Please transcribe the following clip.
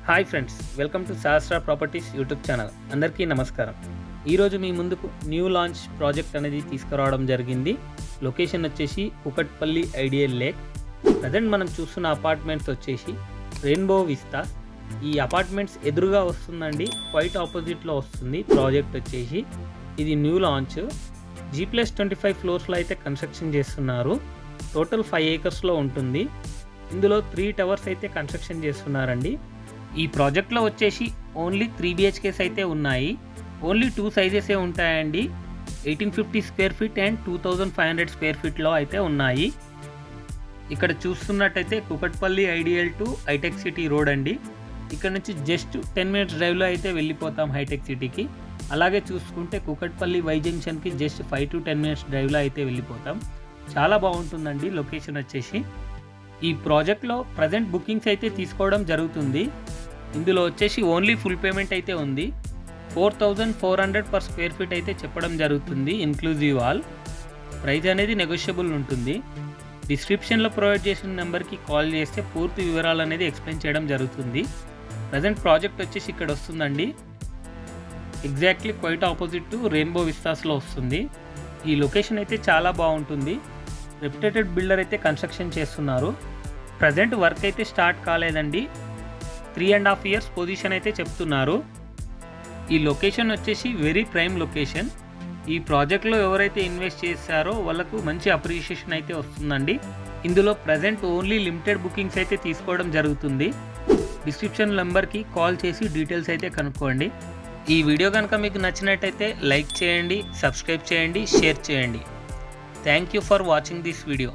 Hi friends, welcome to Sahasra properties YouTube channel. అందరికీ నమస్కారం. ఈరోజు మీ ముందుకు న్యూ లాంచ్ ప్రాజెక్ట్ అనేది తీసుకురావడం జరిగింది. లొకేషన్ వచ్చేసి కుకట్పల్లి ఐడియల్ లేక్. ప్రజెంట్ మనం చూస్తున్న అపార్ట్మెంట్స్ వచ్చేసి రెయిన్బో విస్తాస్. ఈ అపార్ట్మెంట్స్ ఎదురుగా వస్తుందండి, క్వైట్ ఆపోజిట్లో వస్తుంది. ప్రాజెక్ట్ వచ్చేసి ఇది న్యూ లాంచ్. G+25 ఫ్లోర్స్లో అయితే కన్స్ట్రక్షన్ చేస్తున్నారు. టోటల్ 5 ఏకర్స్లో ఉంటుంది. ఇందులో 3 టవర్స్ అయితే కన్స్ట్రక్షన్ చేస్తున్నారండి. ఈ ప్రాజెక్ట్లో వచ్చేసి ఓన్లీ 3 BHKs అయితే ఉన్నాయి. ఓన్లీ 2 సైజెసే ఉంటాయండి. 1850 స్క్వేర్ ఫీట్ అండ్ 2500 స్క్వేర్ ఫీట్లో అయితే ఉన్నాయి. ఇక్కడ చూస్తున్నట్టయితే Kukatpally ideal to Hitec City road అండి. ఇక్కడ నుంచి జస్ట్ 10 మినిట్స్ డ్రైవ్లో అయితే వెళ్ళిపోతాం హైటెక్ సిటీకి. అలాగే చూసుకుంటే కుకట్పల్లి వై జంక్షన్కి జస్ట్ 5 to 10 మినిట్స్ డ్రైవ్లో అయితే వెళ్ళిపోతాం. చాలా బాగుంటుందండి లొకేషన్ వచ్చేసి. ఈ ప్రాజెక్ట్లో ప్రజెంట్ బుకింగ్స్ అయితే తీసుకోవడం జరుగుతుంది. ఇందులో వచ్చేసి ఓన్లీ ఫుల్ పేమెంట్ అయితే ఉంది. 4400 పర్ స్క్వేర్ ఫీట్ అయితే చెప్పడం జరుగుతుంది, ఇన్క్లూజివ్ ఆల్. ప్రైస్ అనేది నెగోషియబుల్ ఉంటుంది. డిస్క్రిప్షన్లో ప్రొవైడ్ చేసిన నెంబర్కి కాల్ చేస్తే పూర్తి వివరాలు అనేది ఎక్స్ప్లెయిన్ చేయడం జరుగుతుంది. ప్రజెంట్ ప్రాజెక్ట్ వచ్చేసి ఇక్కడ వస్తుందండి, exactly quite opposite to rainbow విస్తాస్లో వస్తుంది. ఈ లొకేషన్ అయితే చాలా బాగుంటుంది. రెప్యుటేటెడ్ బిల్డర్ అయితే కన్స్ట్రక్షన్ చేస్తున్నారు. ప్రజెంట్ వర్క్ అయితే స్టార్ట్ కాలేదండి. 3.5 years పొజిషన్ అయితే చెప్తున్నారు. ఈ లొకేషన్ వచ్చేసి వెరీ ప్రైమ్ లొకేషన్. ఈ ప్రాజెక్ట్లో ఎవరైతే ఇన్వెస్ట్ చేశారో వాళ్ళకు మంచి అప్రిషియేషన్ అయితే వస్తుందండి. ఇందులో ప్రజెంట్ ఓన్లీ లిమిటెడ్ బుకింగ్స్ అయితే తీసుకోవడం జరుగుతుంది. డిస్క్రిప్షన్ నెంబర్కి కాల్ చేసి డీటెయిల్స్ అయితే కనుక్కోండి. ఈ వీడియో కనుక మీకు నచ్చినట్టయితే లైక్ చేయండి, సబ్స్క్రైబ్ చేయండి, షేర్ చేయండి. Thank you for watching this video.